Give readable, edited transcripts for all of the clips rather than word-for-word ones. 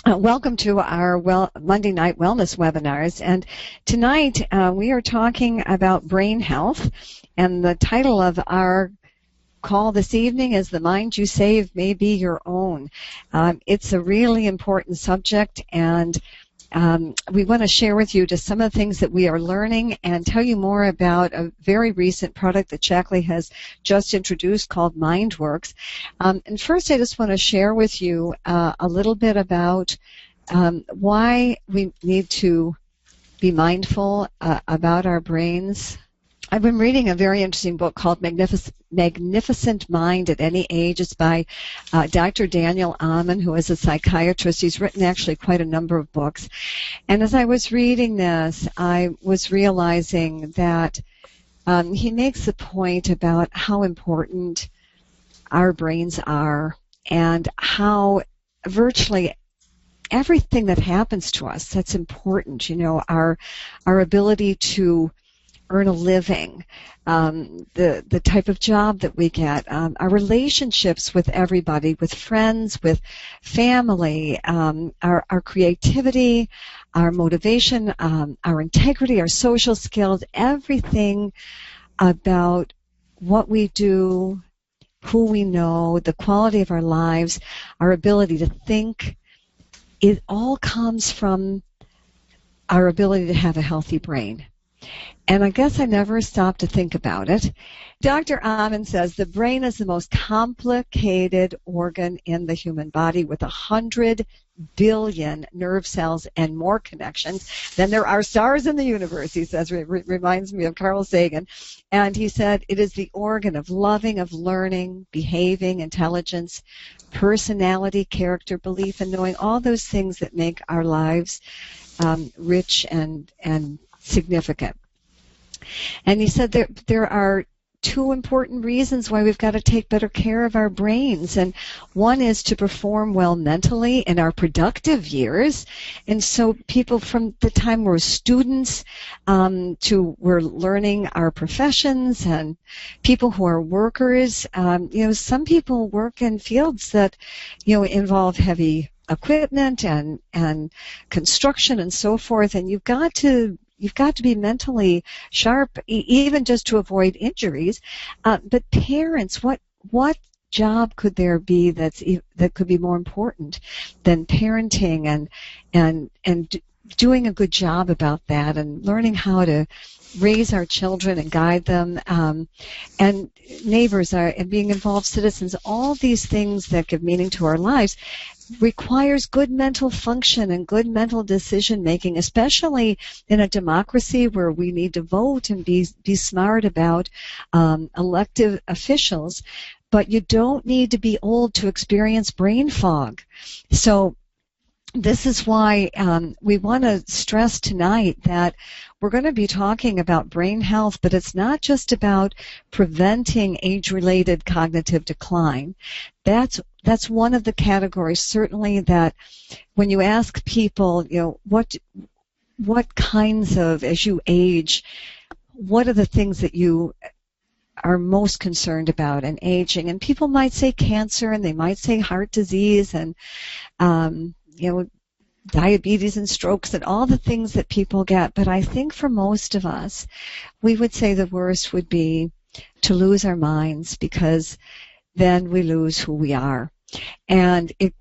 Welcome to our Monday night wellness webinars. And tonight we are talking about brain health. And the title of our call this evening is "The Mind You Save May Be Your Own." It's a really important subject, and we want to share with you just some of the things that we are learning and tell you more about a very recent product that Shackley has just introduced called MindWorks. And first, I just want to share with you a little bit about why we need to be mindful about our brains. I've been reading a very interesting book called Magnificent Mind at Any Age. It's by Dr. Daniel Amen, who is a psychiatrist. He's written actually quite a number of books. And as I was reading this, I was realizing that he makes a point about how important our brains are and how virtually everything that happens to us that's important, our ability to earn a living, the type of job that we get, our relationships with everybody, with friends, with family, our creativity, our motivation, our integrity, our social skills, everything about what we do, who we know, the quality of our lives, our ability to think, it all comes from our ability to have a healthy brain. And I guess I never stopped to think about it. Dr. Amen says the brain is the most complicated organ in the human body with 100 billion nerve cells and more connections than there are stars in the universe, he says. Reminds me of Carl Sagan. And he said it is the organ of loving, of learning, behaving, intelligence, personality, character, belief, and knowing, all those things that make our lives rich and significant. And he said there are two important reasons why we've got to take better care of our brains. And one is to perform well mentally in our productive years. And so people from the time we're students to we're learning our professions, and people who are workers, some people work in fields that, involve heavy equipment and construction and so forth. And you've got to be mentally sharp, even just to avoid injuries. But parents, what job could there be that could be more important than parenting and doing a good job about that, and learning how to raise our children and guide them, and neighbors and being involved citizens. All these things that give meaning to our lives requires good mental function and good mental decision making, especially in a democracy where we need to vote and be smart about elected officials. But you don't need to be old to experience brain fog. So this is why we want to stress tonight that we're going to be talking about brain health, but it's not just about preventing age-related cognitive decline. That's one of the categories, certainly, that when you ask people, what kinds of, as you age, what are the things that you are most concerned about in aging? And people might say cancer, and they might say heart disease, and diabetes and strokes and all the things that people get. But I think for most of us, we would say the worst would be to lose our minds, because then we lose who we are. And it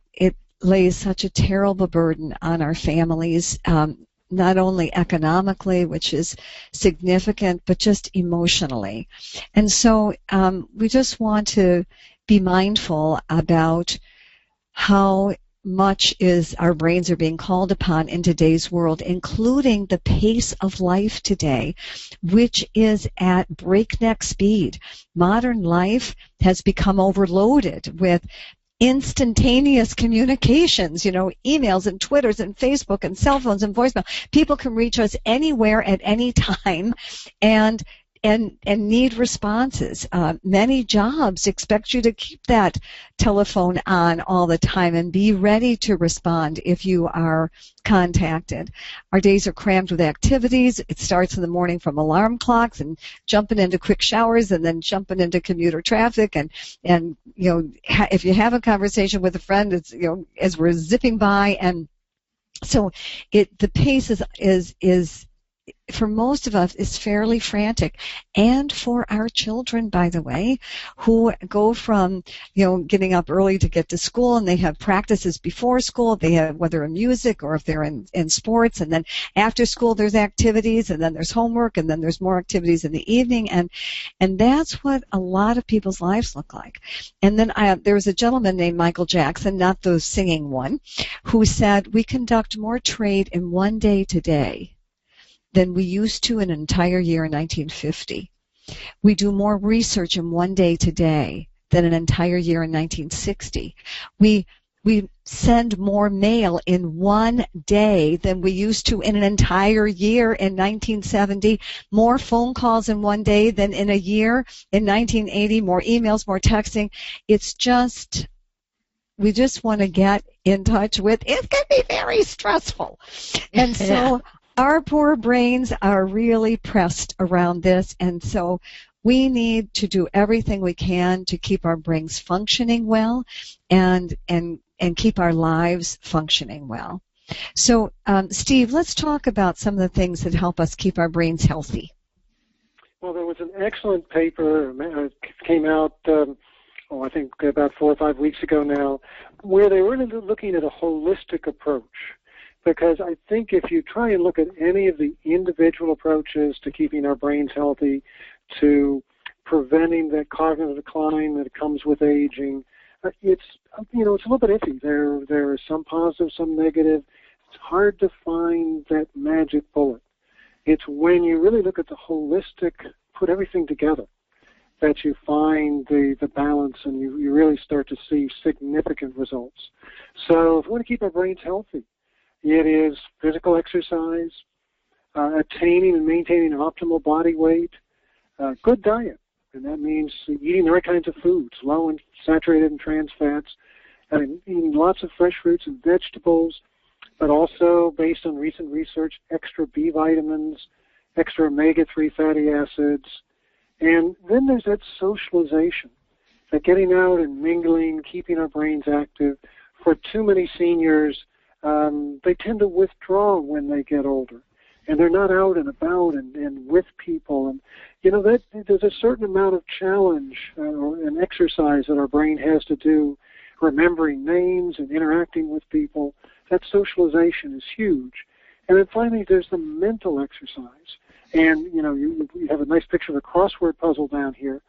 lays such a terrible burden on our families, not only economically, which is significant, but just emotionally. And so we just want to be mindful about how much our brains are being called upon in today's world, including the pace of life today, which is at breakneck speed. Modern life has become overloaded with instantaneous communications, emails and Twitters and Facebook and cell phones and voicemail. People can reach us anywhere at any time, and need responses. Many jobs expect you to keep that telephone on all the time and be ready to respond if you are contacted. Our days are crammed with activities. It starts in the morning from alarm clocks and jumping into quick showers and then jumping into commuter traffic, and if you have a conversation with a friend, it's as we're zipping by, and So the pace is for most of us is fairly frantic, and for our children, by the way, who go from, getting up early to get to school, and they have practices before school. They have, whether in music or if they're in sports, and then after school there's activities, and then there's homework, and then there's more activities in the evening, and that's what a lot of people's lives look like. And then there was a gentleman named Michael Jackson, not the singing one, who said, "We conduct more trade in one day today than we used to in an entire year in 1950. We do more research in one day today than an entire year in 1960. We send more mail in one day than we used to in an entire year in 1970. More phone calls in one day than in a year in 1980. More emails, more texting. It's just, we just want to get in touch with. It can be very stressful. And so our poor brains are really pressed around this, and so we need to do everything we can to keep our brains functioning well and keep our lives functioning well. So, Steve, let's talk about some of the things that help us keep our brains healthy. Well, there was an excellent paper that came out, I think about 4 or 5 weeks ago now, where they were looking at a holistic approach. Because I think if you try and look at any of the individual approaches to keeping our brains healthy, to preventing that cognitive decline that comes with aging, it's a little bit iffy. There are some positive, some negative. It's hard to find that magic bullet. It's when you really look at the holistic, put everything together, that you find the balance, and you really start to see significant results. So if we want to keep our brains healthy, it is physical exercise, attaining and maintaining an optimal body weight, good diet, and that means eating the right kinds of foods, low in saturated and trans fats, and eating lots of fresh fruits and vegetables, but also, based on recent research, extra B vitamins, extra omega-3 fatty acids, and then there's that socialization, that getting out and mingling, keeping our brains active. For too many seniors, they tend to withdraw when they get older, and they're not out and about and with people. And that there's a certain amount of challenge and exercise that our brain has to do, remembering names and interacting with people. That socialization is huge. And then finally, there's the mental exercise. And you have a nice picture of a crossword puzzle down here.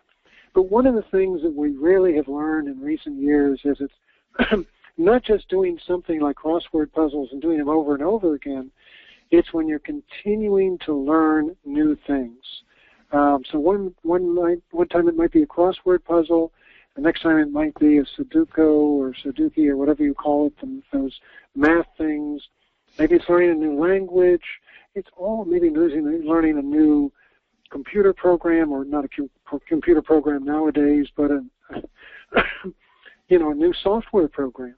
But one of the things that we really have learned in recent years is it's not just doing something like crossword puzzles and doing them over and over again. It's when you're continuing to learn new things. So one time it might be a crossword puzzle. The next time it might be a Sudoku or Sudoku or whatever you call it, those math things. Maybe it's learning a new language. It's all maybe learning a new computer program, or not a computer program nowadays, but a new software program.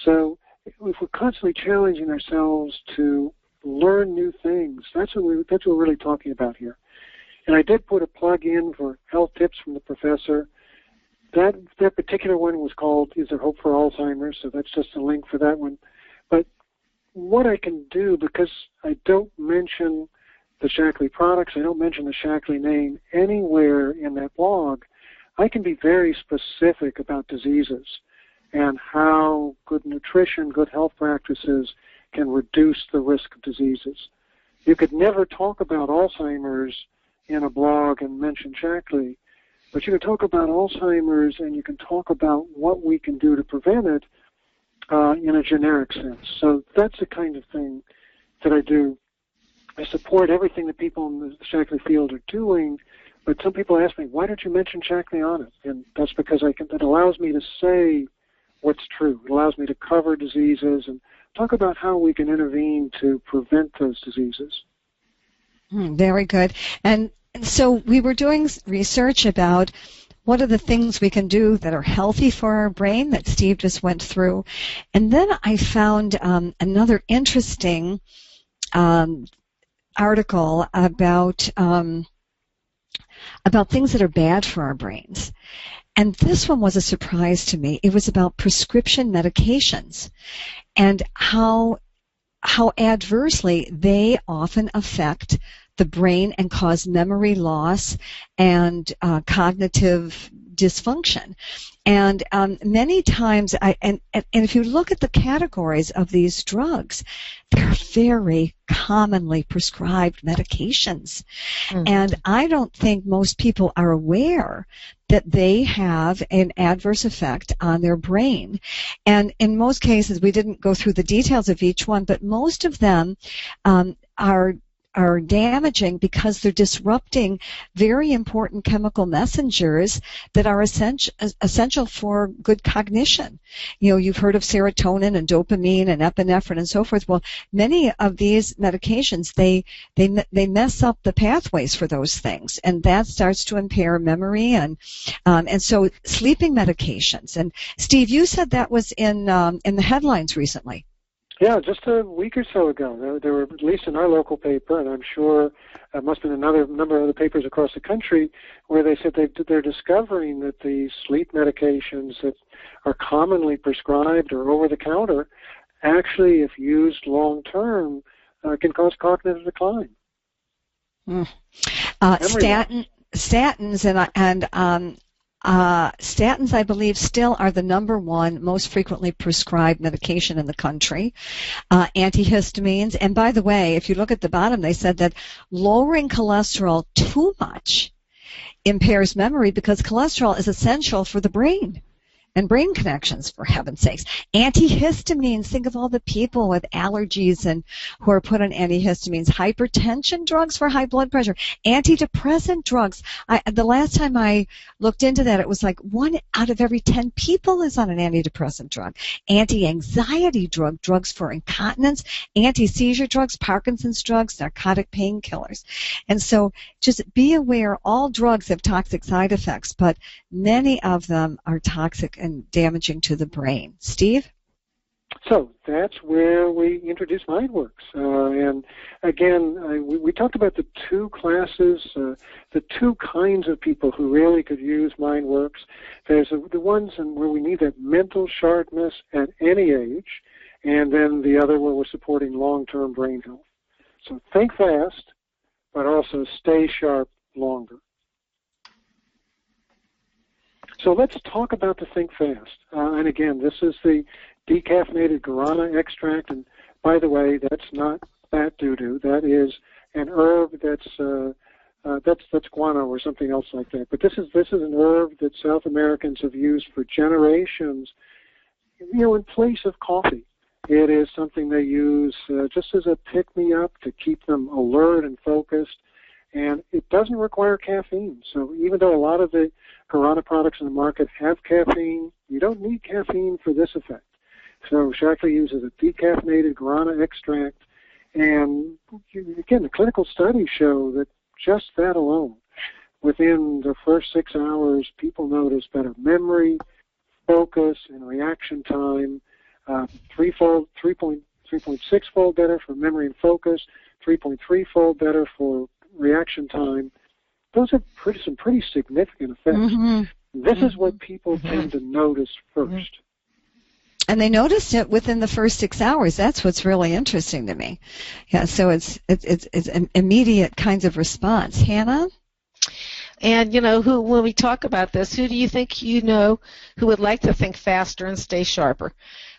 So if we're constantly challenging ourselves to learn new things, that's what we're really talking about here. And I did put a plug in for health tips from the professor. That particular one was called "Is There Hope for Alzheimer's?" So that's just a link for that one. But what I can do, because I don't mention the Shackley products, I don't mention the Shackley name anywhere in that blog, I can be very specific about diseases and how good nutrition, good health practices can reduce the risk of diseases. You could never talk about Alzheimer's in a blog and mention Shackley, but you can talk about Alzheimer's and you can talk about what we can do to prevent it in a generic sense. So that's the kind of thing that I do. I support everything that people in the Shackley field are doing, but some people ask me, why don't you mention Shackley on it? And that's because it allows me to say what's true. It allows me to cover diseases and talk about how we can intervene to prevent those diseases. Very good. And so we were doing research about what are the things we can do that are healthy for our brain that Steve just went through. And then I found another interesting article about things that are bad for our brains. And this one was a surprise to me. It was about prescription medications and how how adversely they often affect the brain and cause memory loss and cognitive dysfunction. And many times, and if you look at the categories of these drugs, they're very commonly prescribed medications. Mm-hmm. And I don't think most people are aware that they have an adverse effect on their brain. And in most cases, we didn't go through the details of each one, but most of them are damaging because they're disrupting very important chemical messengers that are essential for good cognition. You know, you've heard of serotonin and dopamine and epinephrine and so forth. Well, many of these medications, they mess up the pathways for those things, and that starts to impair memory and so sleeping medications. And Steve, you said that was in the headlines recently. Yeah, just a week or so ago. There were, at least in our local paper, and I'm sure there must have been another number of other papers across the country, where they said they're discovering that the sleep medications that are commonly prescribed or over-the-counter actually, if used long-term, can cause cognitive decline. Statins, I believe, still are the number one most frequently prescribed medication in the country. Antihistamines. And by the way, if you look at the bottom, they said that lowering cholesterol too much impairs memory because cholesterol is essential for the brain and brain connections, for heaven's sakes. Antihistamines, think of all the people with allergies and who are put on antihistamines. Hypertension drugs for high blood pressure. Antidepressant drugs. The last time I looked into that, it was like 1 out of every 10 people is on an antidepressant drug. Anti-anxiety drugs for incontinence, anti-seizure drugs, Parkinson's drugs, narcotic painkillers. And so just be aware all drugs have toxic side effects, but many of them are toxic and damaging to the brain. Steve? So that's where we introduce MindWorks. And again, we talked about the two classes, the two kinds of people who really could use MindWorks. There's the ones where we need that mental sharpness at any age, and then the other where we're supporting long-term brain health. So think fast, but also stay sharp longer. So let's talk about the Think Fast. And again, this is the decaffeinated guarana extract. And by the way, that's not bat doo-doo. That is an herb that's guano or something else like that. But this is an herb that South Americans have used for generations, in place of coffee. It is something they use just as a pick-me-up to keep them alert and focused. And it doesn't require caffeine. So even though a lot of the guarana products in the market have caffeine, you don't need caffeine for this effect. So Shaklee uses a decaffeinated guarana extract. And again, the clinical studies show that just that alone, within the first 6 hours, people notice better memory, focus, and reaction time, 3.6-fold better for memory and focus, 3.3-fold better for reaction time. Those are some pretty significant effects. Mm-hmm. This is what people tend to notice first. And they noticed it within the first 6 hours. That's what's really interesting to me. Yeah, so it's an immediate kinds of response. Hannah? And, when we talk about this, who do you think who would like to think faster and stay sharper?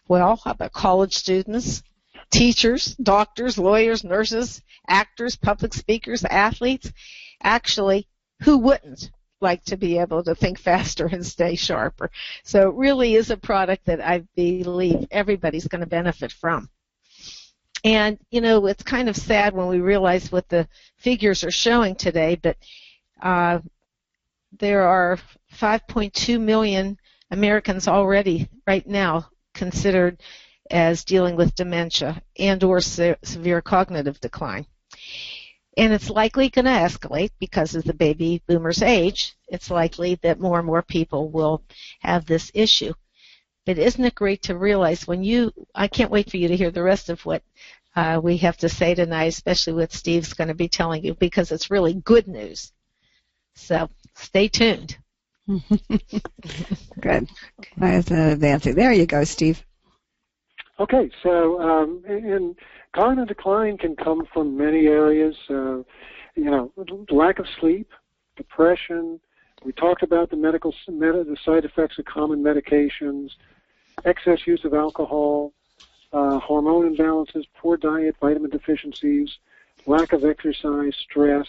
Well, how about college students, teachers, doctors, lawyers, nurses, actors, public speakers, athletes? Actually, who wouldn't like to be able to think faster and stay sharper? So it really is a product that I believe everybody's going to benefit from. And, it's kind of sad when we realize what the figures are showing today, but there are 5.2 million Americans already right now considered as dealing with dementia and or severe cognitive decline. And it's likely going to escalate because as the baby boomers age, it's likely that more and more people will have this issue. But isn't it great to realize I can't wait for you to hear the rest of what we have to say tonight, especially what Steve's going to be telling you, because it's really good news. So stay tuned. Good. Advancing. There you go, Steve. Okay, so and cognitive decline can come from many areas. Lack of sleep, depression. We talked about the side effects of common medications, excess use of alcohol, hormone imbalances, poor diet, vitamin deficiencies, lack of exercise, stress,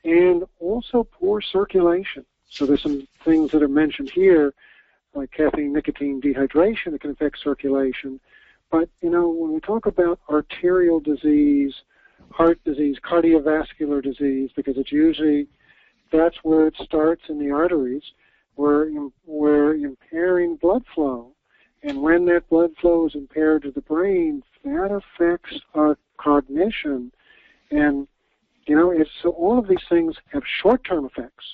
and also poor circulation. So there's some things that are mentioned here, like caffeine, nicotine, dehydration that can affect circulation. But, when we talk about arterial disease, heart disease, cardiovascular disease, because it's usually, that's where it starts in the arteries, we're impairing blood flow. And when that blood flow is impaired to the brain, that affects our cognition. And, so all of these things have short-term effects.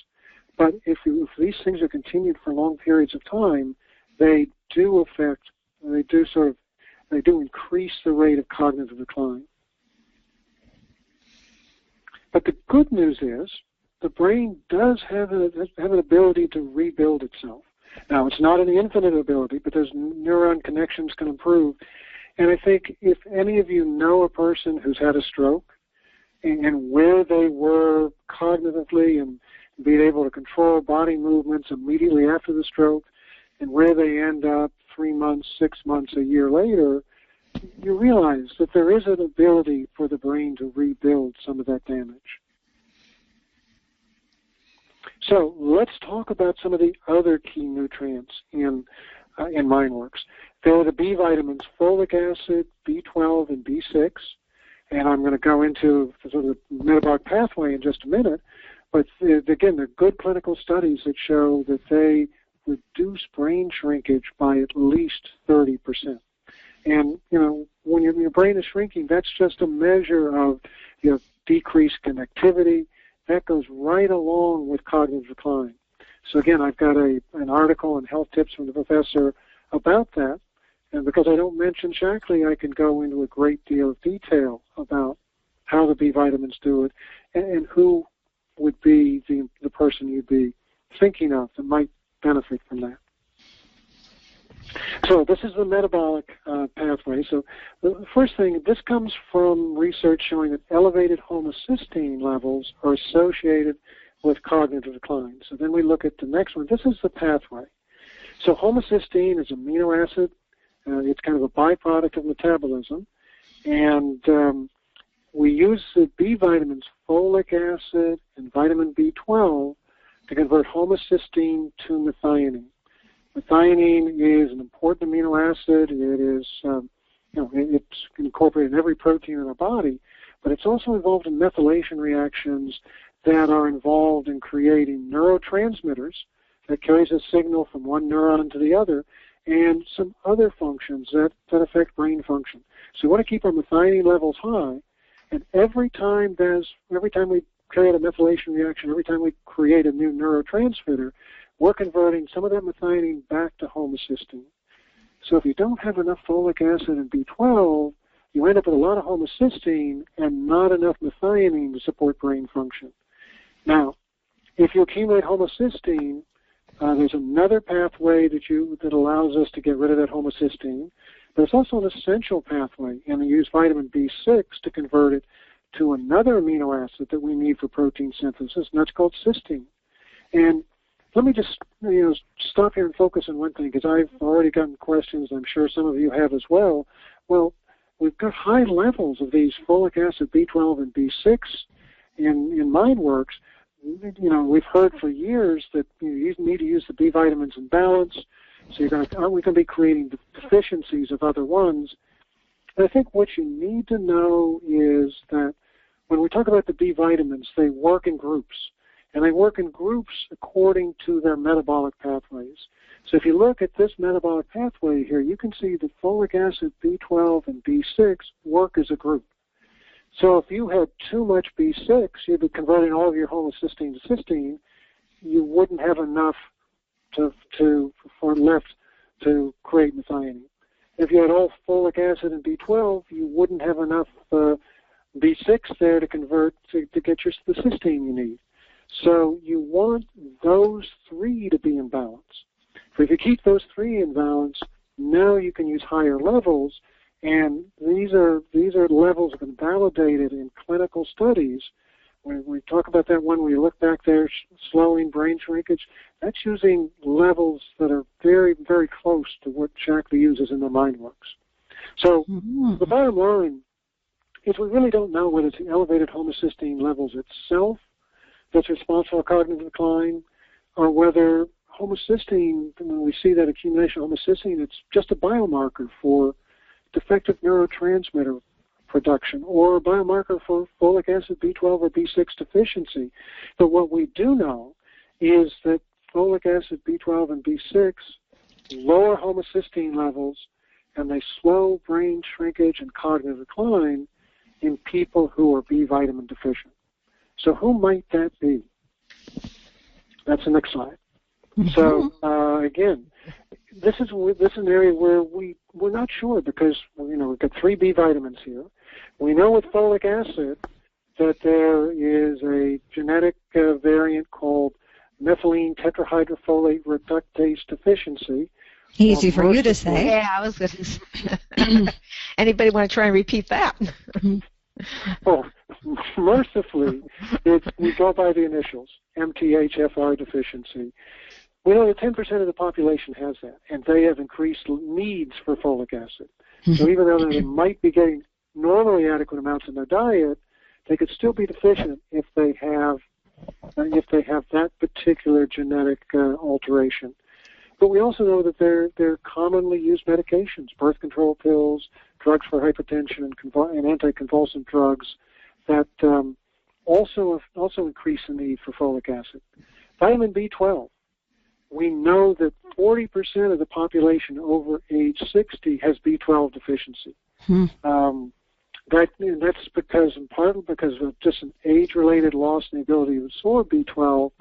But if these things are continued for long periods of time, they do increase the rate of cognitive decline. But the good news is the brain does have an ability to rebuild itself. Now, it's not an infinite ability, but those neuron connections can improve. And I think if any of you know a person who's had a stroke and where they were cognitively and being able to control body movements immediately after the stroke and where they end up 3 months, 6 months, a year later, you realize that there is an ability for the brain to rebuild some of that damage. So let's talk about some of the other key nutrients in MindWorks. There are the B vitamins, folic acid, B12, and B6. And I'm going to go into sort of the metabolic pathway in just a minute. But again, there are good clinical studies that show that they reduce brain shrinkage by at least 30%. And, when your brain is shrinking, that's just a measure of decreased connectivity. That goes right along with cognitive decline. So again, I've got an article in Health Tips from the professor about that. And because I don't mention Shackley, I can go into a great deal of detail about how the B vitamins do it and who would be the person you'd be thinking of that might benefit from that. So this is the metabolic pathway. So the first thing, this comes from research showing that elevated homocysteine levels are associated with cognitive decline. So then we look at the next one. This is the pathway. So homocysteine is an amino acid. It's kind of a byproduct of metabolism. And we use the B vitamins, folic acid and vitamin B12, to convert homocysteine to methionine. Methionine is an important amino acid. It is, it's incorporated in every protein in our body, but it's also involved in methylation reactions that are involved in creating neurotransmitters that carries a signal from one neuron to the other, and some other functions that affect brain function. So we want to keep our methionine levels high, and every time we carry out a methylation reaction, every time we create a new neurotransmitter, we're converting some of that methionine back to homocysteine. So if you don't have enough folic acid and B12, you end up with a lot of homocysteine and not enough methionine to support brain function. Now, if you accumulate homocysteine, there's another pathway that allows us to get rid of that homocysteine, but it's also an essential pathway, and we use vitamin B6 to convert it to another amino acid that we need for protein synthesis, and that's called cysteine. And let me just stop here and focus on one thing, because I've already gotten questions. I'm sure some of you have as well. Well, we've got high levels of these folic acid, B12, and B6 in MindWorks. We've heard for years that you need to use the B vitamins in balance. So aren't we going to be creating deficiencies of other ones? And I think what you need to know is that when we talk about the B vitamins, they work in groups. And they work in groups according to their metabolic pathways. So if you look at this metabolic pathway here, you can see that folic acid, B12, and B6 work as a group. So if you had too much B6, you'd be converting all of your homocysteine to cysteine. You wouldn't have enough left to create methionine. If you had all folic acid and B12, you wouldn't have enough B6 there to convert to get the cysteine you need. So you want those three to be in balance. So if you keep those three in balance, now you can use higher levels And these are levels that have been validated in clinical studies. When we talk about that one, we look back there, slowing brain shrinkage, that's using levels that are very, very close to what Shackley uses in the MindWorks. So the bottom line is we really don't know whether it's the elevated homocysteine levels itself that's responsible for cognitive decline, or whether homocysteine, when we see that accumulation of homocysteine, it's just a biomarker for defective neurotransmitter production, or a biomarker for folic acid B12 or B6 deficiency. But what we do know is that folic acid B12 and B6 lower homocysteine levels, and they slow brain shrinkage and cognitive decline in people who are B vitamin deficient. So who might that be? That's the next slide. So again, this is an area where we're not sure, because we've got 3 B vitamins here. We know with folic acid that there is a genetic variant called methylene tetrahydrofolate reductase deficiency. Easy for you to say. Yeah, I was going to say. Anybody want to try and repeat that? Oh, mercifully, we go by the initials, MTHFR deficiency. We know that 10% of the population has that, and they have increased needs for folic acid. So even though they might be getting normally adequate amounts in their diet, they could still be deficient if they have that particular genetic alteration. But we also know that they're commonly used medications, birth control pills, drugs for hypertension, and anticonvulsant drugs that also increase the need for folic acid. Vitamin B12. We know that 40% of the population over age 60 has B12 deficiency. That's because, in part, because of just an age-related loss in the ability to absorb B12,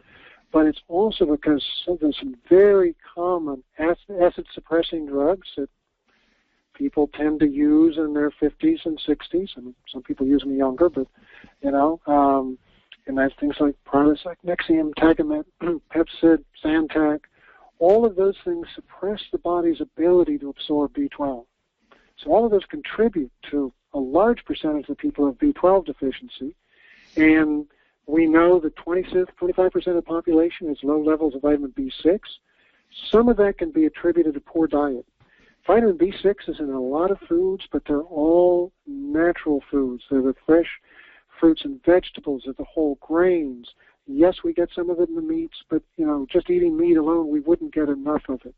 but it's also because there's some very common acid-suppressing drugs that people tend to use in their 50s and 60s. I mean, some people use them younger, but, and that's things like products like Nexium, Tagamet, Pepcid, Zantac. All of those things suppress the body's ability to absorb B12. So all of those contribute to a large percentage of people who have B12 deficiency, and we know that 25% of the population has low levels of vitamin B6. Some of that can be attributed to poor diet. Vitamin B6 is in a lot of foods, but they're all natural foods. They're the fresh fruits and vegetables, they're the whole grains. Yes, we get some of it in the meats, but just eating meat alone, we wouldn't get enough of it.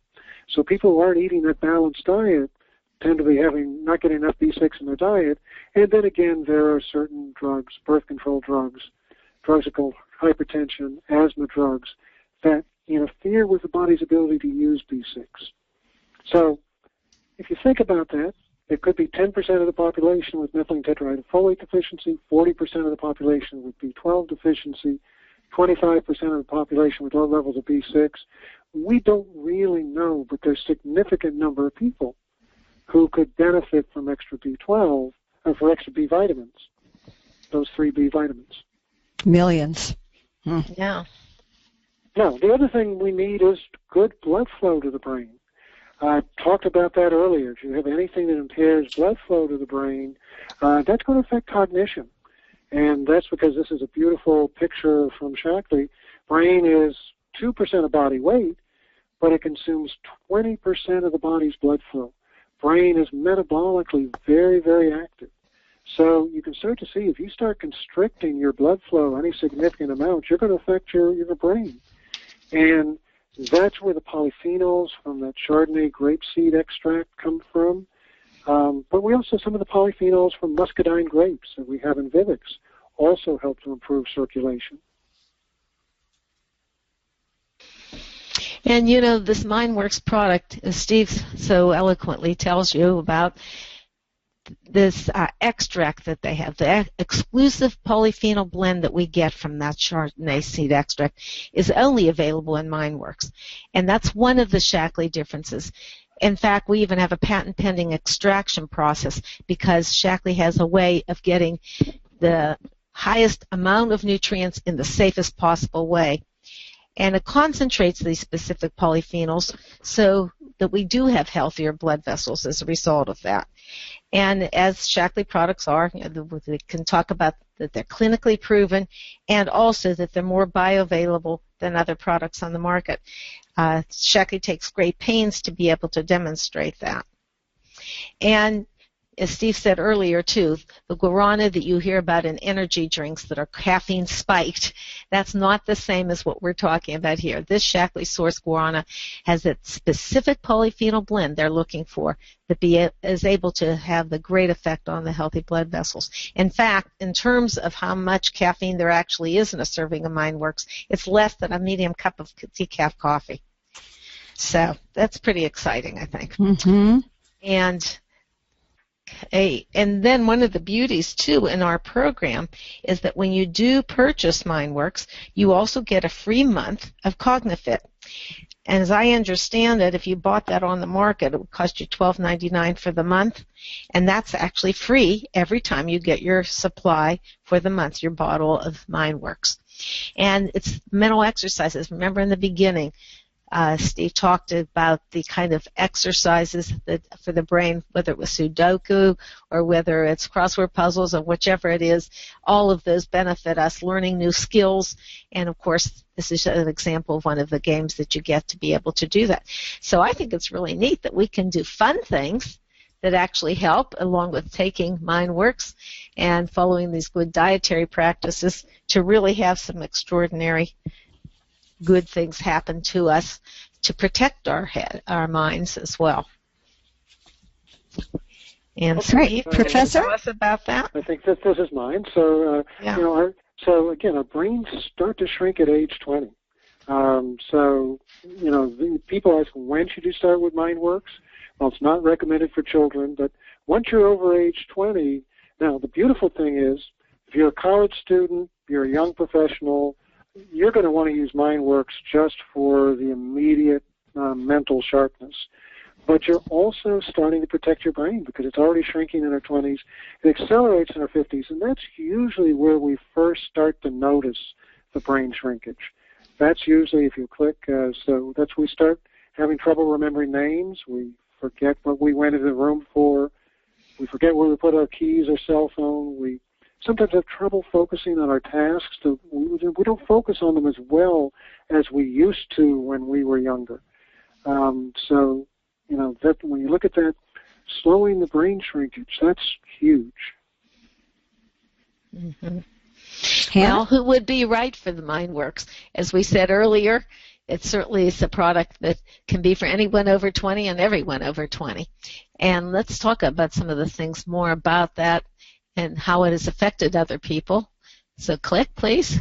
So people who aren't eating that balanced diet tend to be not getting enough B6 in their diet. And then again, there are certain drugs, birth control drugs that called hypertension, asthma drugs, that interfere with the body's ability to use B6. So if you think about that, it could be 10% of the population with methylene tetrahydrofolate deficiency, 40% of the population with B12 deficiency, 25% of the population with low levels of B6. We don't really know, but there's a significant number of people who could benefit from extra B12 or for extra B vitamins, those 3 B vitamins. Millions. Yeah. Now, the other thing we need is good blood flow to the brain. I talked about that earlier. If you have anything that impairs blood flow to the brain, that's going to affect cognition. And that's because this is a beautiful picture from Shackley. Brain is 2% of body weight, but it consumes 20% of the body's blood flow. Brain is metabolically very, very active. So you can start to see if you start constricting your blood flow any significant amount, you're going to affect your brain. And that's where the polyphenols from that Chardonnay grapeseed extract come from. But we also, some of the polyphenols from muscadine grapes that we have in Vivix also help to improve circulation. And this MindWorks product, as Steve so eloquently tells you about, this extract that they have, the exclusive polyphenol blend that we get from that Chardonnay seed extract, is only available in MindWorks. And that's one of the Shackley differences. In fact, we even have a patent-pending extraction process because Shackley has a way of getting the highest amount of nutrients in the safest possible way. And it concentrates these specific polyphenols so that we do have healthier blood vessels as a result of that. And as Shaklee products are, they can talk about that they're clinically proven and also that they're more bioavailable than other products on the market. Shaklee takes great pains to be able to demonstrate that. And as Steve said earlier, too, the guarana that you hear about in energy drinks that are caffeine spiked, that's not the same as what we're talking about here. This Shaklee source guarana has that specific polyphenol blend they're looking for that is able to have the great effect on the healthy blood vessels. In fact, in terms of how much caffeine there actually is in a serving of MindWorks, it's less than a medium cup of decaf coffee. So that's pretty exciting, I think. Mm-hmm. And then one of the beauties, too, in our program is that when you do purchase MindWorks, you also get a free month of CogniFit. And as I understand it, if you bought that on the market, it would cost you $12.99 for the month. And that's actually free every time you get your supply for the month, your bottle of MindWorks. And it's mental exercises. Remember in the beginning, Steve talked about the kind of exercises that for the brain, whether it was Sudoku or whether it's crossword puzzles or whichever it is, all of those benefit us learning new skills. And, of course, this is an example of one of the games that you get to be able to do that. So I think it's really neat that we can do fun things that actually help, along with taking MindWorks and following these good dietary practices to really have some extraordinary good things happen to us to protect our minds as well. And Great. Professor? Tell us about that. I think this is mine. So, Yeah. So again, our brains start to shrink at age 20. People ask, when should you start with MindWorks? Well, it's not recommended for children, but once you're over age 20, now the beautiful thing is, if you're a college student, you're a young professional, you're going to want to use MindWorks just for the immediate mental sharpness. But you're also starting to protect your brain because it's already shrinking in our 20s. It accelerates in our 50s, and that's usually where we first start to notice the brain shrinkage. That's usually, if you click, so that's we start having trouble remembering names. We forget what we went into the room for. We forget where we put our keys or cell phone. We sometimes have trouble focusing on our tasks. We don't focus on them as well as we used to when we were younger. That when you look at that, slowing the brain shrinkage, that's huge. Mm-hmm. Well, who would be right for the MindWorks? As we said earlier, it certainly is a product that can be for anyone over 20 and everyone over 20. And let's talk about some of the things more about that and how it has affected other people. So click, please.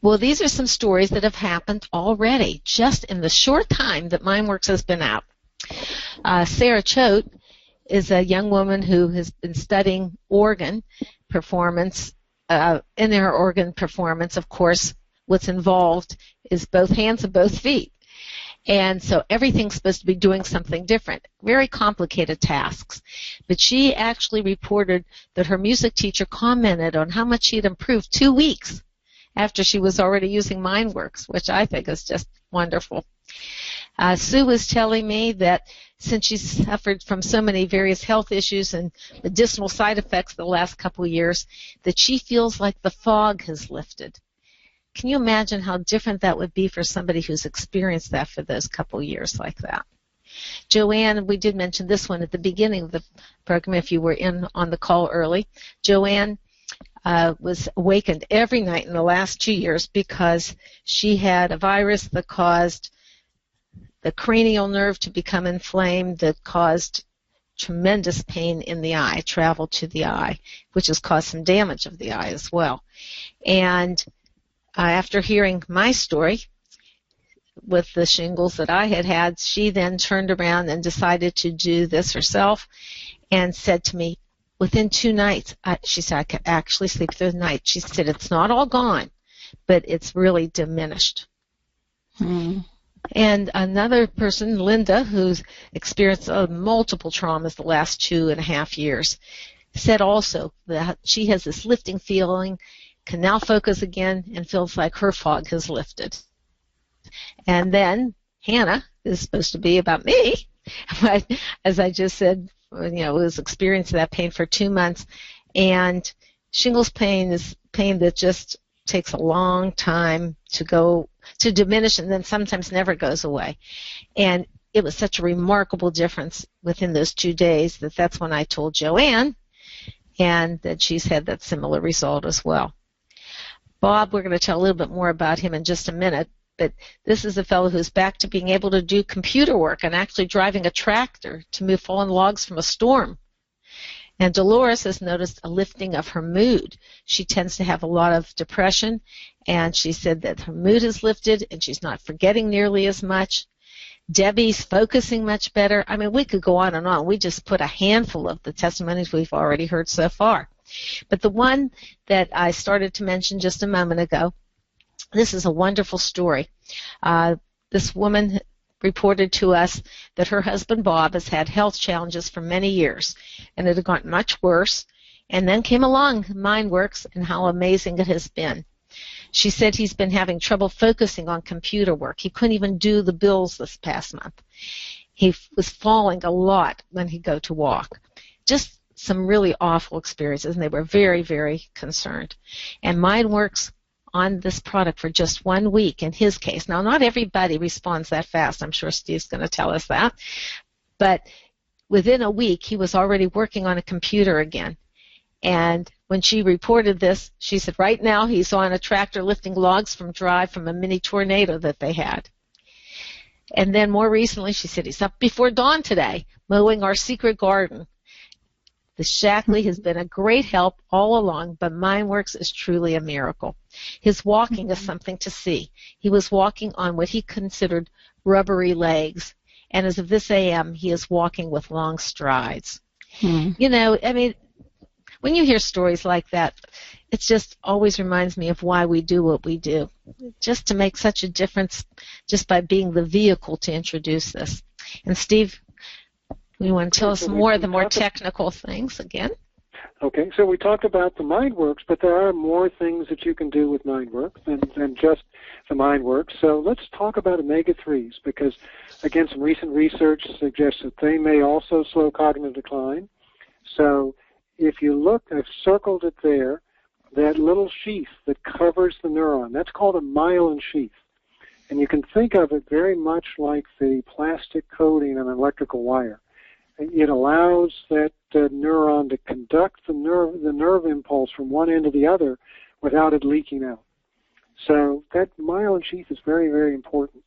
Well, these are some stories that have happened already, just in the short time that MindWorks has been out. Sarah Choate is a young woman who has been studying organ performance. In her organ performance, of course, what's involved is both hands and both feet. And so everything's supposed to be doing something different, very complicated tasks. But she actually reported that her music teacher commented on how much she had improved 2 weeks after she was already using MindWorks, which I think is just wonderful. Sue was telling me that since she's suffered from so many various health issues and medicinal side effects the last couple of years, that she feels like the fog has lifted. Can you imagine how different that would be for somebody who's experienced that for those couple of years like that? Joanne, we did mention this one at the beginning of the program if you were in on the call early. Joanne was awakened every night in the last 2 years because she had a virus that caused the cranial nerve to become inflamed, that caused tremendous pain in the eye, travel to the eye, which has caused some damage of the eye as well. And after hearing my story with the shingles that I had, she then turned around and decided to do this herself and said to me, within 2 nights, she said, I could actually sleep through the night. She said, it's not all gone, but it's really diminished. Hmm. And another person, Linda, who's experienced multiple traumas the last 2.5 years, said also that she has this lifting feeling, can now focus again, and feels like her fog has lifted. And then Hannah is supposed to be about me. But as I just said, was experiencing that pain for 2 months, and shingles pain is pain that just takes a long time to diminish, and then sometimes never goes away. And it was such a remarkable difference within those 2 days that's when I told Joanne, and that she's had that similar result as well. Bob, we're going to tell a little bit more about him in just a minute, but this is a fellow who's back to being able to do computer work and actually driving a tractor to move fallen logs from a storm. And Dolores has noticed a lifting of her mood. She tends to have a lot of depression, and she said that her mood is lifted and she's not forgetting nearly as much. Debbie's focusing much better. I mean, we could go on and on. We just put a handful of the testimonies we've already heard so far. But the one that I started to mention just a moment ago, this is a wonderful story. This woman reported to us that her husband Bob has had health challenges for many years, and it had gotten much worse, and then came along MindWorks, and how amazing it has been. She said he's been having trouble focusing on computer work. He couldn't even do the bills this past month. He was falling a lot when he'd go to walk. Just some really awful experiences, and they were very, very concerned. And MindWorks on this product for just 1 week in his case. Now, not everybody responds that fast. I'm sure Steve's going to tell us that. But within a week, he was already working on a computer again. And when she reported this, she said right now he's on a tractor lifting logs from a mini tornado that they had. And then more recently, she said he's up before dawn today mowing our secret garden. The Shackley has been a great help all along, but MindWorks is truly a miracle. His walking is something to see. He was walking on what he considered rubbery legs, and as of this AM, he is walking with long strides. I mean, when you hear stories like that, it just always reminds me of why we do what we do, just to make such a difference just by being the vehicle to introduce this. And Steve, you want to tell us more of the more technical things again? Okay, so we talked about the MindWorks, but there are more things that you can do with MindWorks than just the MindWorks. So let's talk about omega-3s, because, again, some recent research suggests that they may also slow cognitive decline. So if you look, I've circled it there, that little sheath that covers the neuron, that's called a myelin sheath. And you can think of it very much like the plastic coating on an electrical wire. It allows that neuron to conduct the nerve impulse from one end to the other without it leaking out. So that myelin sheath is very, very important.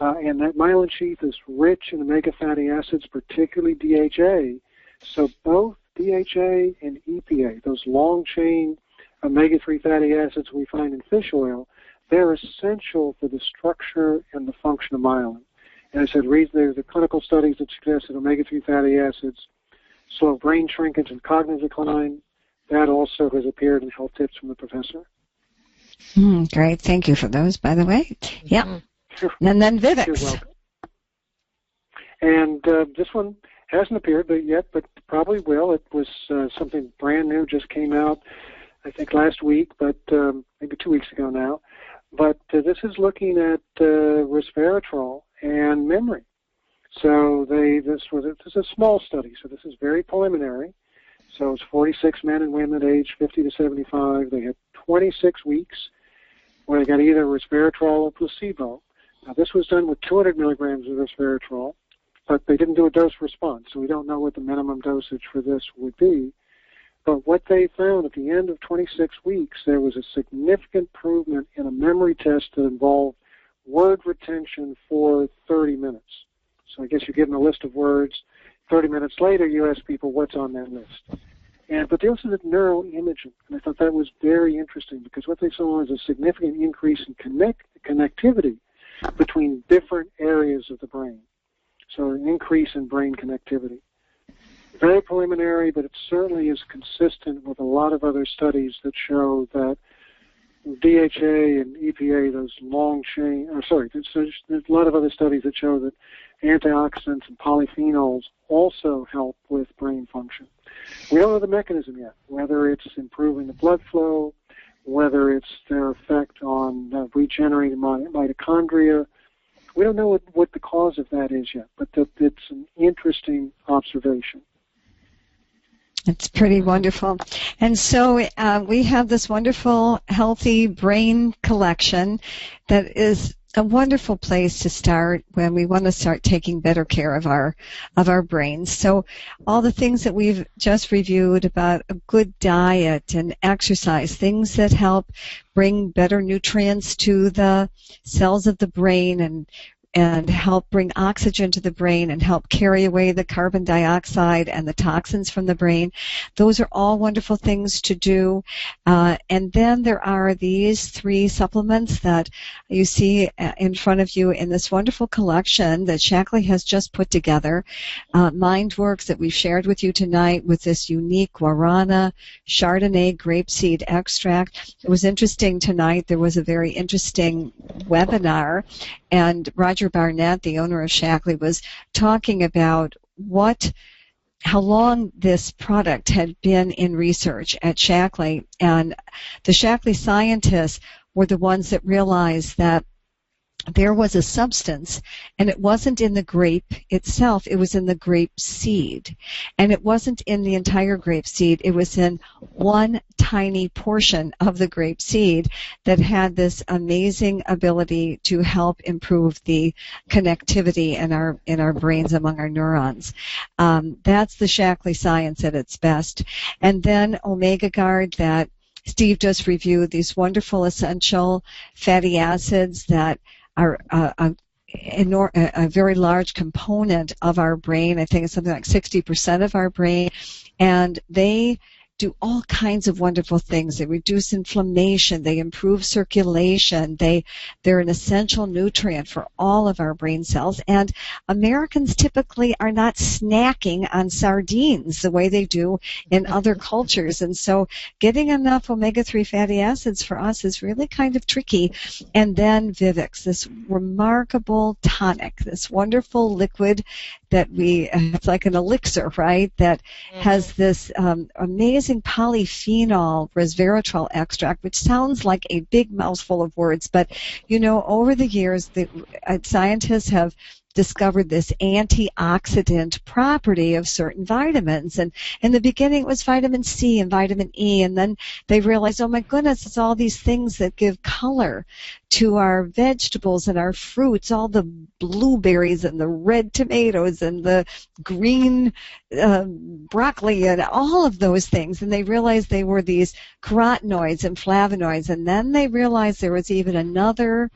And that myelin sheath is rich in omega fatty acids, particularly DHA. So both DHA and EPA, those long-chain omega-3 fatty acids we find in fish oil, they're essential for the structure and the function of myelin. And I said, there's the clinical studies that suggest that omega-3 fatty acids slow brain shrinkage and cognitive decline. That also has appeared in health tips from the professor. Great. Thank you for those, by the way. Yeah. Sure. And then You're Vivix. welcome. And this one hasn't appeared yet, but probably will. It was something brand new, just came out, I think, last week, but maybe 2 weeks ago now. But this is looking at resveratrol and memory. So this is a small study, so this is very preliminary. So it's 46 men and women aged 50 to 75. They had 26 weeks where they got either resveratrol or placebo. Now this was done with 200 milligrams of resveratrol, but they didn't do a dose response, so we don't know what the minimum dosage for this would be. But what they found at the end of 26 weeks, there was a significant improvement in a memory test that involved word retention for 30 minutes. So I guess you give them a list of words. 30 minutes later, you ask people what's on that list. But they also did neuroimaging, and I thought that was very interesting because what they saw was a significant increase in connectivity between different areas of the brain. So an increase in brain connectivity. Very preliminary, but it certainly is consistent with a lot of other studies that show that DHA and EPA, those long chain, there's a lot of other studies that show that antioxidants and polyphenols also help with brain function. We don't know the mechanism yet, whether it's improving the blood flow, whether it's their effect on regenerating mitochondria, We don't know what the cause of that is yet, but it's an interesting observation. It's pretty wonderful. And so we have this wonderful, healthy brain collection that is a wonderful place to start when we want to start taking better care of our brains. So all the things that we've just reviewed about a good diet and exercise, things that help bring better nutrients to the cells of the brain and help bring oxygen to the brain and help carry away the carbon dioxide and the toxins from the brain. Those are all wonderful things to do. And then there are these 3 supplements that you see in front of you in this wonderful collection that Shackley has just put together. MindWorks that we've shared with you tonight with this unique guarana Chardonnay grapeseed extract. It was interesting tonight. There was a very interesting webinar, and Roger Barnett, the owner of Shackley, was talking about how long this product had been in research at Shackley, and the Shackley scientists were the ones that realized that there was a substance, and it wasn't in the grape itself, it was in the grape seed. And it wasn't in the entire grape seed, it was in one tiny portion of the grape seed that had this amazing ability to help improve the connectivity in our brains among our neurons. That's the Shackley science at its best. And then Omega Guard that Steve just reviewed, these wonderful essential fatty acids that are a very large component of our brain. I think it's something like 60% of our brain, and they do all kinds of wonderful things. They reduce inflammation, they improve circulation, they're an essential nutrient for all of our brain cells. And Americans typically are not snacking on sardines the way they do in other cultures. And so getting enough omega-3 fatty acids for us is really kind of tricky. And then Vivix, this remarkable tonic, this wonderful liquid that it's like an elixir, right, that has this amazing polyphenol resveratrol extract, which sounds like a big mouthful of words, but, over the years, scientists have discovered this antioxidant property of certain vitamins. And in the beginning, it was vitamin C and vitamin E, and then they realized, oh my goodness, it's all these things that give color to our vegetables and our fruits, all the blueberries and the red tomatoes and the green broccoli and all of those things. And they realized they were these carotenoids and flavonoids. And then they realized there was even another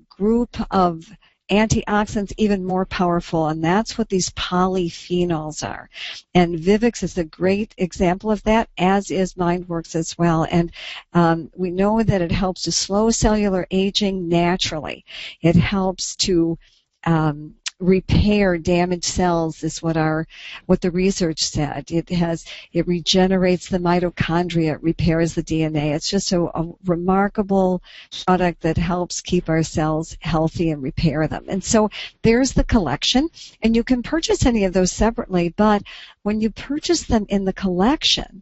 group of antioxidants even more powerful, and that's what these polyphenols are. And Vivix is a great example of that, as is MindWorks as well. And we know that it helps to slow cellular aging naturally. It helps to repair damaged cells is what the research said. It regenerates the mitochondria, it repairs the DNA. It's just a remarkable product that helps keep our cells healthy and repair them. And so there's the collection, and you can purchase any of those separately, but when you purchase them in the collection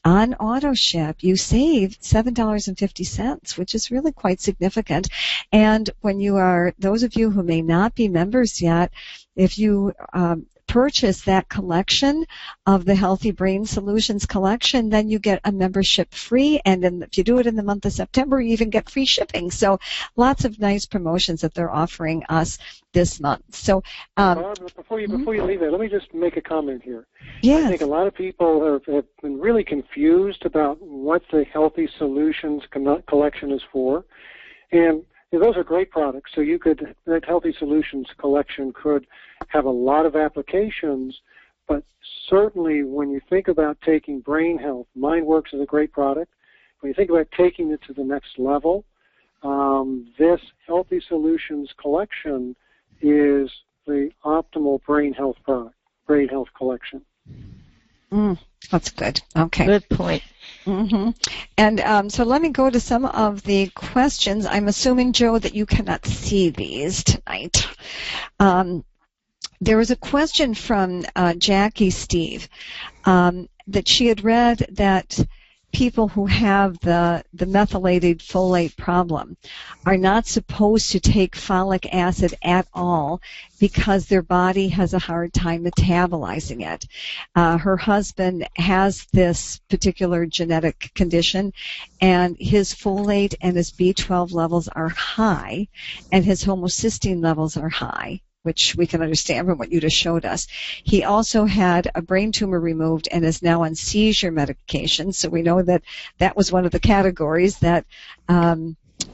on AutoShip, you save $7.50, which is really quite significant. And when those of you who may not be members yet, if you purchase that collection of the Healthy Brain Solutions collection, then you get a membership free, and if you do it in the month of September, you even get free shipping. So lots of nice promotions that they're offering us this month. So before you leave that, let me just make a comment here. Yes. I think a lot of people have been really confused about what the Healthy Solutions collection is for, and those are great products. So that Healthy Solutions collection could have a lot of applications, but certainly when you think about taking brain health, MindWorks is a great product. When you think about taking it to the next level, this Healthy Solutions collection is the optimal brain health product, brain health collection. That's good. Okay. Good point. Mm-hmm. And so let me go to some of the questions. I'm assuming, Joe, that you cannot see these tonight. There was a question from Jackie Steve that she had read that people who have the methylated folate problem are not supposed to take folic acid at all because their body has a hard time metabolizing it. Her husband has this particular genetic condition, and his folate and his B12 levels are high, and his homocysteine levels are high, which we can understand from what you just showed us. He also had a brain tumor removed and is now on seizure medication, so we know that that was one of the categories that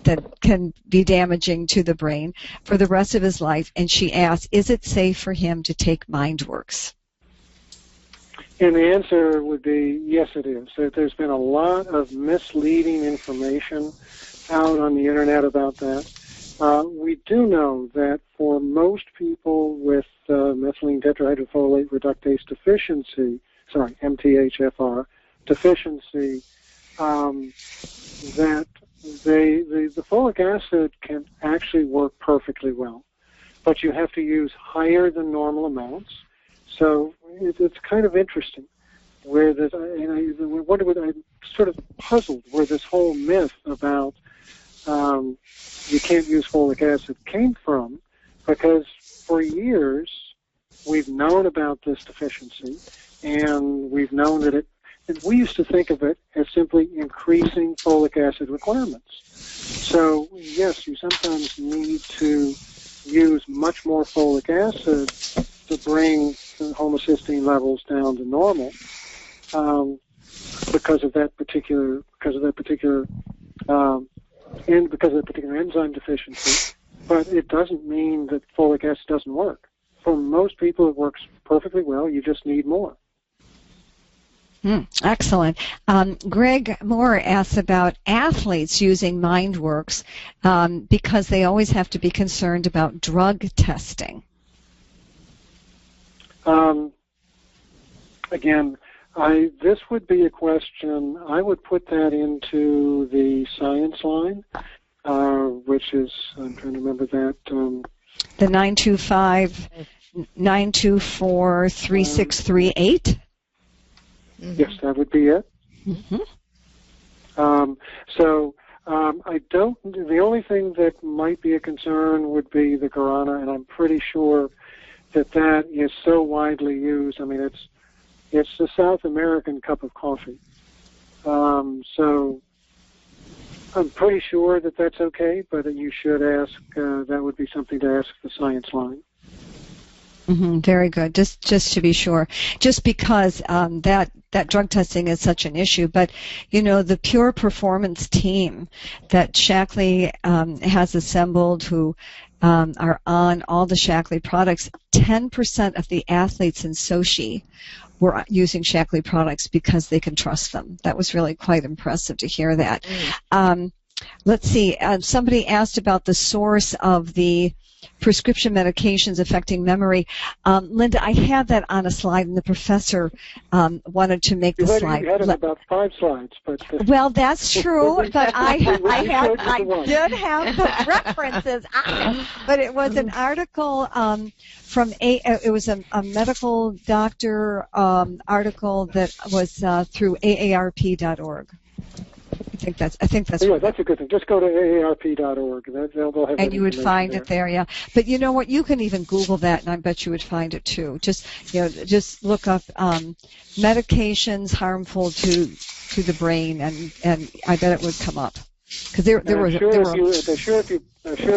that can be damaging to the brain for the rest of his life. And she asked, is it safe for him to take MindWorks? And the answer would be yes, it is. There's been a lot of misleading information out on the internet about that. We do know that for most people with methylene tetrahydrofolate reductase deficiency, MTHFR deficiency, that the folic acid can actually work perfectly well, but you have to use higher than normal amounts. So it's kind of interesting where this, and I'm sort of puzzled where this whole myth about you can't use folic acid came from, because for years we've known about this deficiency, and we've known that and we used to think of it as simply increasing folic acid requirements. So yes, you sometimes need to use much more folic acid to bring the homocysteine levels down to normal, because of that particular enzyme deficiency. But it doesn't mean that folic acid doesn't work. For most people, it works perfectly well. You just need more. Excellent. Greg Moore asks about athletes using MindWorks because they always have to be concerned about drug testing. Again, this would be a question, I would put that into the science line, which is, I'm trying to remember that. The 925-924-3638? Yes, that would be it. Mm-hmm. I don't, the only thing that might be a concern would be the guarana, and I'm pretty sure that is so widely used. I mean, it's the South American cup of coffee. So I'm pretty sure that that's okay, but you should ask, that would be something to ask the science line. Mm-hmm, very good. Just to be sure. Just because that drug testing is such an issue. But, you know, the Pure Performance team that Shackley has assembled, who are on all the Shackley products, 10% of the athletes in Sochi were using Shackley products because they can trust them. That was really quite impressive to hear that. Let's see. Somebody asked about the source of the prescription medications affecting memory. Linda, I had that on a slide, and the professor wanted to make the slide. You had it about 5 slides, but well, that's true. But I did have the references on it. But it was an article from it was a medical doctor article that was through AARP.org. I think that's yeah, that's a good thing. Just go to aarp.org. They'll have and you would find it there, yeah. But you know what? You can even Google that, and I bet you would find it too. Just look up medications harmful to the brain, and I bet it would come up. Because I'm sure if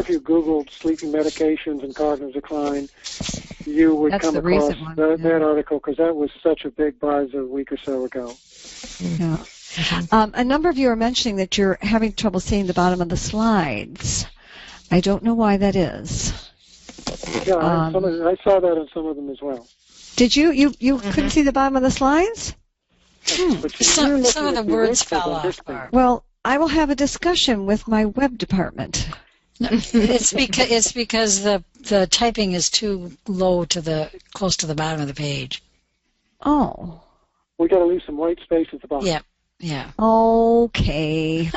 you Googled sleeping medications and cognitive decline, you would come across that article, because that was such a big buzz a week or so ago. Yeah. A number of you are mentioning that you're having trouble seeing the bottom of the slides. I don't know why that is. Yeah, I saw that on some of them as well. Did you? You couldn't see the bottom of the slides? Some of the words fell off. Well, I will have a discussion with my web department. No, it's because the typing is too low close to the bottom of the page. Oh. We got to leave some white space at the bottom. Yeah. Yeah. Okay.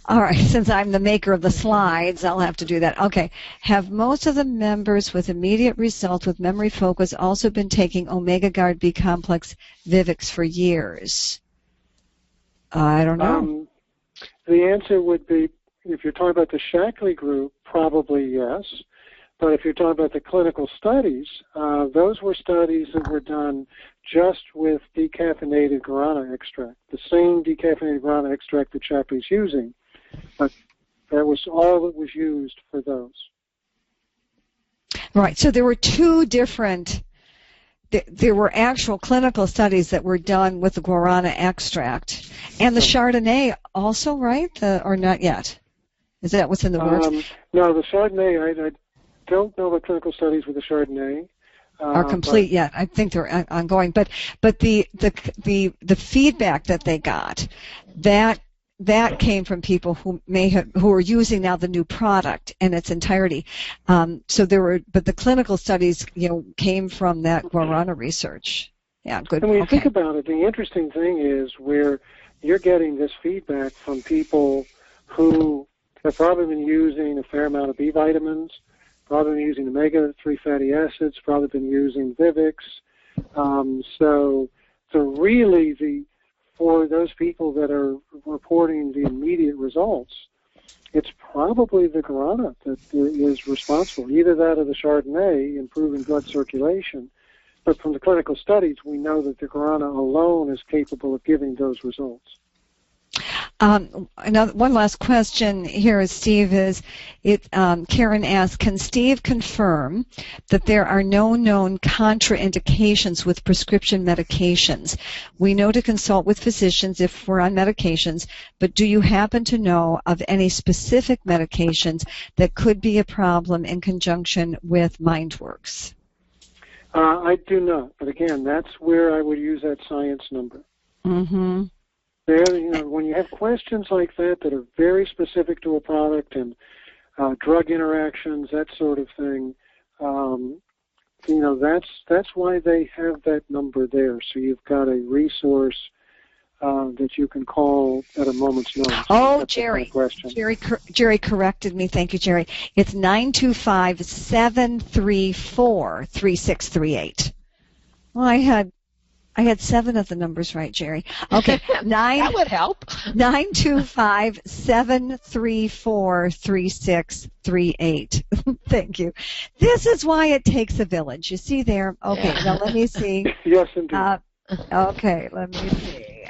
All right. Since I'm the maker of the slides, I'll have to do that. Okay. Have most of the members with immediate results with memory focus also been taking Omega Guard B complex Vivix for years? I don't know. The answer would be, if you're talking about the Shackley group, probably yes. But if you're talking about the clinical studies, those were studies that were done just with decaffeinated guarana extract, the same decaffeinated guarana extract that Shackley's using. But that was all that was used for those. Right. So there were two different. There were actual clinical studies that were done with the guarana extract, and the Chardonnay also, right? Or not yet? Is that what's in the works? No, the Chardonnay. I don't know what clinical studies with the Chardonnay are complete yet. I think they're ongoing. But the feedback that they got, that came from people who are using now the new product in its entirety. But the clinical studies, came from that guarana research. Yeah, good. And when you think about it, the interesting thing is where you're getting this feedback from people who have probably been using a fair amount of B vitamins, probably been using omega-3 fatty acids, probably been using Vivix. So really for those people that are reporting the immediate results, it's probably the guarana that is responsible, either that or the Chardonnay, improving blood circulation. But from the clinical studies, we know that the guarana alone is capable of giving those results. One last question here, Steve, Karen asks, can Steve confirm that there are no known contraindications with prescription medications? We know to consult with physicians if we're on medications, but do you happen to know of any specific medications that could be a problem in conjunction with MindWorks? I do not, but again, that's where I would use that science number. Mm-hmm. When you have questions like that are very specific to a product and drug interactions, that sort of thing, that's why they have that number there. So you've got a resource that you can call at a moment's notice. Oh, Jerry corrected me. Thank you, Jerry. It's 925-734-3638. Well, I had 7 of the numbers right, Jerry. Okay, that would help. 925-734-3638. Thank you. This is why it takes a village. You see there? Okay, Now let me see. Yes, indeed. Okay, let me see.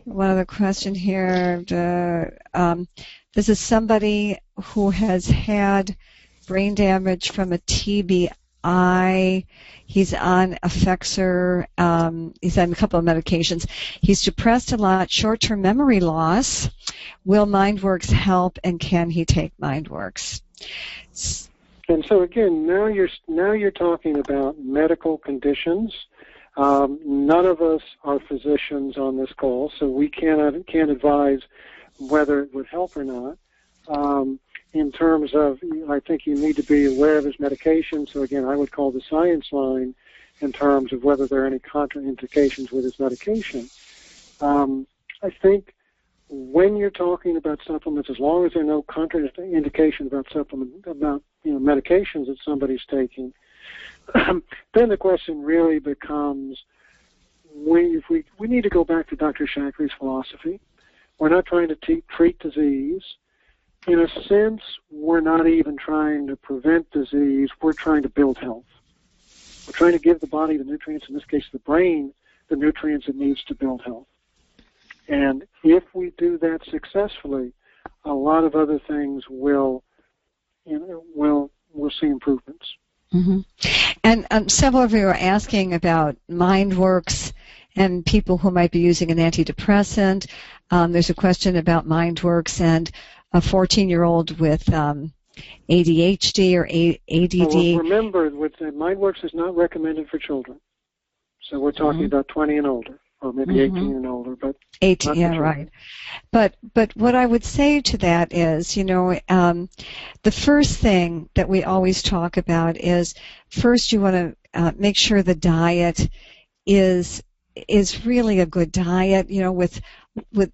One other question here. This is somebody who has had brain damage from a TBI. He's on Effexor. He's on a couple of medications. He's depressed a lot, short-term memory loss. Will MindWorks help, and can he take MindWorks? And so again, now you're talking about medical conditions. None of us are physicians on this call, so we can't advise whether it would help or not. In terms of, I think you need to be aware of his medication. So again, I would call the science line in terms of whether there are any contraindications with his medication. I think when you're talking about supplements, as long as there are no contraindications about medications that somebody's taking, then the question really becomes, we need to go back to Dr. Shackley's philosophy. We're not trying to treat disease. In a sense, we're not even trying to prevent disease. We're trying to build health. We're trying to give the body the nutrients, in this case the brain, the nutrients it needs to build health. And if we do that successfully, a lot of other things will see improvements. Mm-hmm. And several of you are asking about MindWorks and people who might be using an antidepressant. There's a question about MindWorks and a 14-year-old with ADHD or ADD. Well, remember, MindWorks is not recommended for children. So we're talking about 20 and older, or maybe 18 and older. But 18, yeah, right. But what I would say to that is, the first thing that we always talk about is, first you want to make sure the diet is really a good diet, with with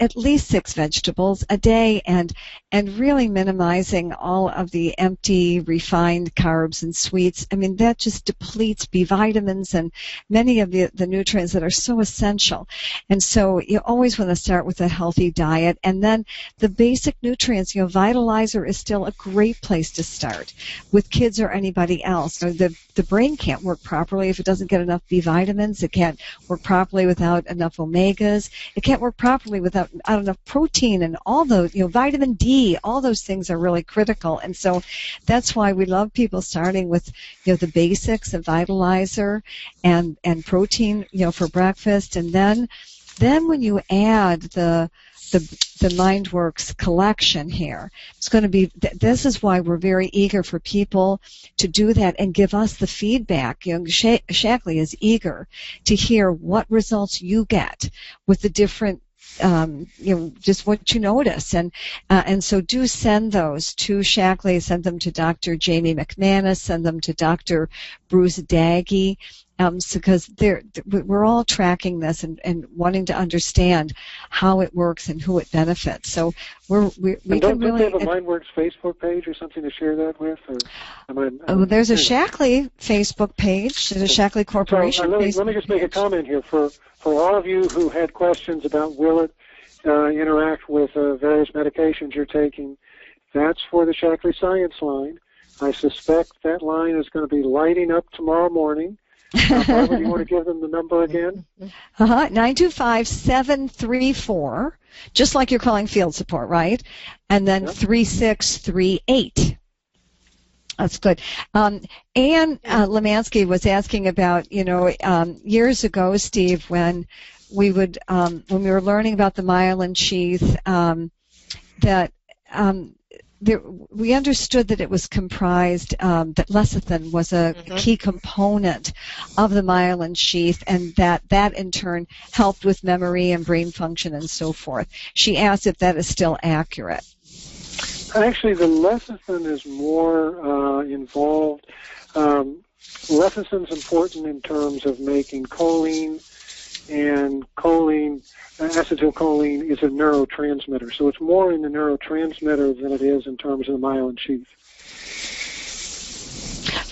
at least six vegetables a day, and really minimizing all of the empty refined carbs and sweets. I mean, that just depletes B vitamins and many of the nutrients that are so essential. And so you always want to start with a healthy diet, and then the basic nutrients. Vitalizer is still a great place to start with kids or anybody else. The brain can't work properly if it doesn't get enough B vitamins. It can't work properly without enough omegas. It can't work properly without enough protein, and all those, vitamin D, all those things are really critical. And so that's why we love people starting with, the basics of Vitalizer and protein, for breakfast. And then when you add the MindWorks collection here, it's going to be, this is why we're very eager for people to do that and give us the feedback. Shackley is eager to hear what results you get with the different, just what you notice. And so do send those to Shackley, send them to Dr. Jamie McManus, send them to Dr. Bruce Daggy. Because we're all tracking this and wanting to understand how it works and who it benefits. So we can really. Don't they have a MindWorks Facebook page or something to share that with? Or there's a Shackley Facebook page. There's a Shackley Corporation. So, let me just make a comment here for all of you who had questions about will it interact with various medications you're taking. That's for the Shackley Science line. I suspect that line is going to be lighting up tomorrow morning. Barbara, you want to give them the number again? 925-734, just like you're calling field support, right? And then 3638. That's good. Ann Lemansky was asking about, years ago, Steve, when we were learning about the myelin sheath, we understood that it was comprised, that lecithin was a key component of the myelin sheath, and that in turn helped with memory and brain function and so forth. She asked if that is still accurate. Actually, the lecithin is more involved. Lecithin's important in terms of making choline, and acetylcholine is a neurotransmitter. So it's more in the neurotransmitter than it is in terms of the myelin sheath.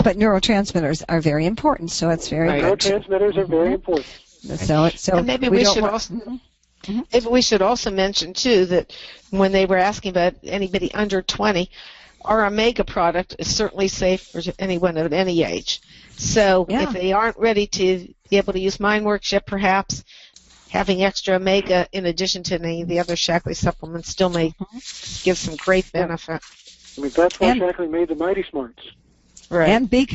But neurotransmitters are very important, so it's very good. Neurotransmitters are very important. So and maybe we should also mention, too, that when they were asking about anybody under 20, our Omega product is certainly safe for anyone of any age. So if they aren't ready to be able to use MindWorks yet, perhaps having extra Omega in addition to any of the other Shackley supplements still may give some great benefit. I mean, that's why Shackley made the Mighty Smarts. Right. And B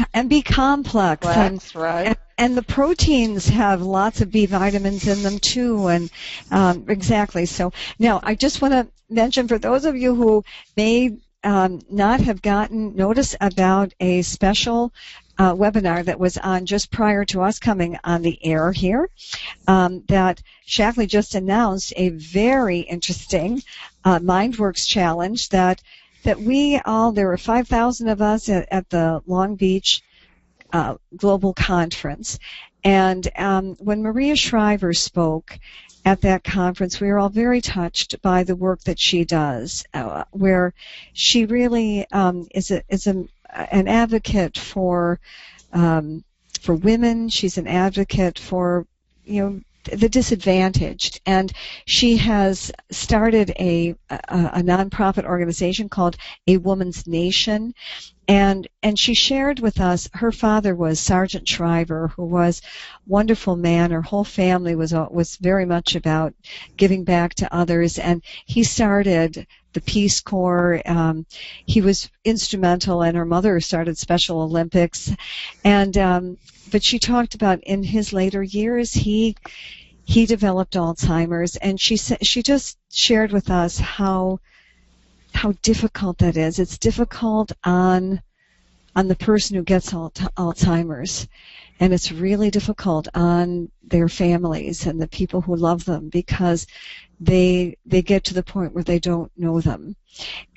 complex. Right. And the proteins have lots of B vitamins in them too, and exactly. So now I just want to mention, for those of you who may not have gotten notice about a special webinar that was on just prior to us coming on the air here, that Shackley just announced a very interesting MindWorks challenge that we all, there were 5,000 of us at the Long Beach Global Conference. And when Maria Shriver spoke at that conference, we were all very touched by the work that she does, where she really is an advocate for women. She's an advocate for the disadvantaged, and she has started a nonprofit organization called A Woman's Nation, and she shared with us, her father was Sergeant Shriver, who was a wonderful man. Her whole family was very much about giving back to others, and he started the Peace Corps. He was instrumental, and her mother started Special Olympics. And but she talked about in his later years, he developed Alzheimer's, and she just shared with us how difficult that is. It's difficult on the person who gets Alzheimer's, and it's really difficult on their families and the people who love them, because they get to the point where they don't know them.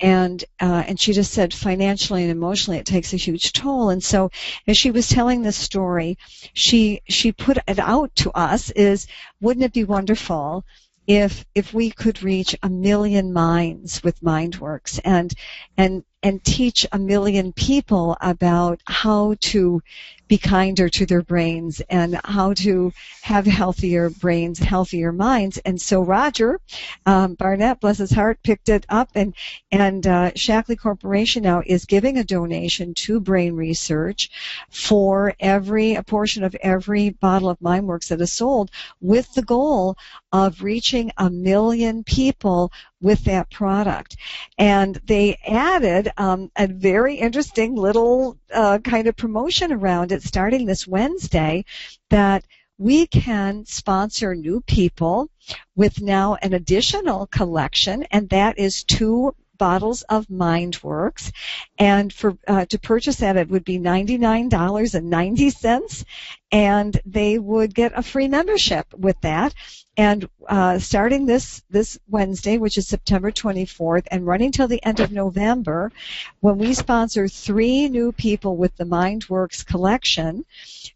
And she just said financially and emotionally it takes a huge toll. And so as she was telling this story, she put it out to us, is wouldn't it be wonderful if we could reach 1 million minds with MindWorks and teach 1 million people about how to be kinder to their brains and how to have healthier brains, healthier minds. And so Roger Barnett, bless his heart, picked it up, and Shackley Corporation now is giving a donation to brain research for a portion of every bottle of MindWorks that is sold, with the goal of reaching 1 million people with that product. And they added a very interesting little kind of promotion around it starting this Wednesday, that we can sponsor new people with now an additional collection, and that is 2 bottles of MindWorks. And for to purchase that, it would be $99.90, and they would get a free membership with that. And starting this Wednesday, which is September 24th, and running till the end of November, when we sponsor 3 new people with the MindWorks collection,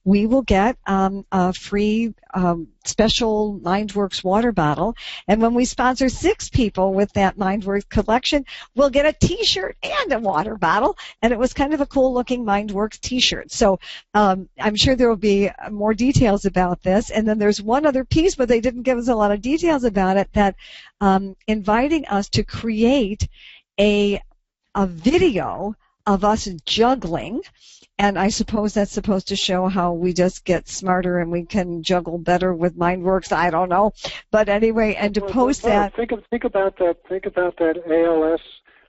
we will get a free special MindWorks water bottle. And when we sponsor 6 people with that MindWorks collection, we'll get a T-shirt and a water bottle. And it was kind of a cool-looking MindWorks T-shirt. So I'm sure there will be more details about this. And then there's one other piece, but they didn't give us a lot of details about it, that inviting us to create a video of us juggling. And I suppose that's supposed to show how we just get smarter and we can juggle better with MindWorks. I don't know, but anyway, and to post that. Think about that. Think about that ALS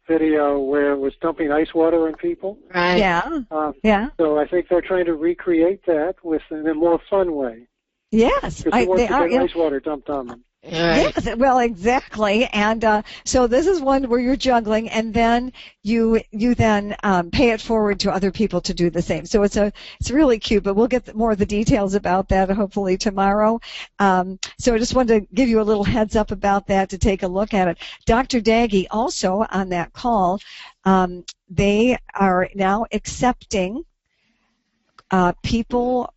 video where it was dumping ice water on people. Right. Yeah. Yeah. So I think they're trying to recreate that in a more fun way. Yes, They are. Yeah. Ice water dumped on them. Right. Yes, well, exactly. And so this is one where you're juggling, and then you then pay it forward to other people to do the same. So it's really cute, but we'll get more of the details about that hopefully tomorrow. So I just wanted to give you a little heads up about that to take a look at it. Dr. Daggy also on that call, they are now accepting people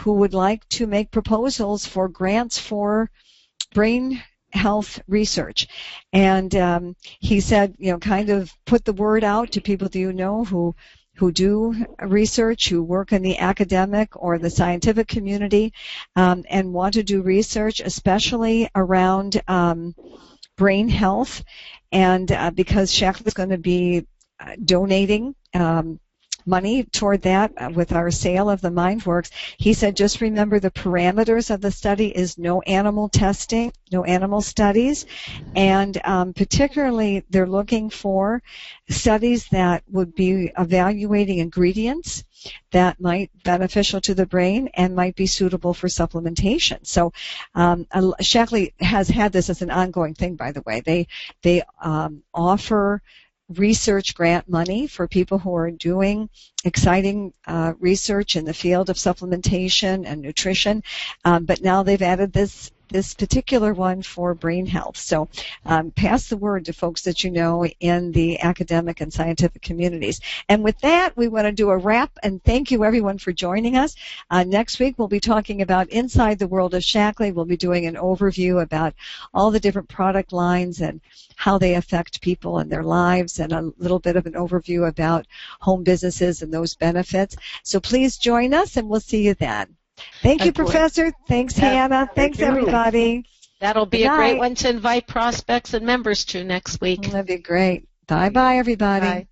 who would like to make proposals for grants for brain health research. And he said, kind of put the word out to people who do research, who work in the academic or the scientific community, and want to do research, especially around brain health. And because Shackley is going to be donating money toward that with our sale of the MindWorks, he said just remember the parameters of the study is no animal testing, no animal studies, and particularly they're looking for studies that would be evaluating ingredients that might be beneficial to the brain and might be suitable for supplementation. So Shackley has had this as an ongoing thing, by the way. They offer research grant money for people who are doing exciting research in the field of supplementation and nutrition, but now they've added this particular one for brain health. So pass the word to folks that you know in the academic and scientific communities. And with that, we want to do a wrap, and thank you everyone for joining us. Next week, we'll be talking about Inside the World of Shackley. We'll be doing an overview about all the different product lines and how they affect people and their lives, and a little bit of an overview about home businesses and those benefits. So please join us, and we'll see you then. Thank you, Professor. Thanks, Hannah. Thanks, everybody. That'll be a great one to invite prospects and members to next week. That'd be great. Bye-bye, everybody. Bye.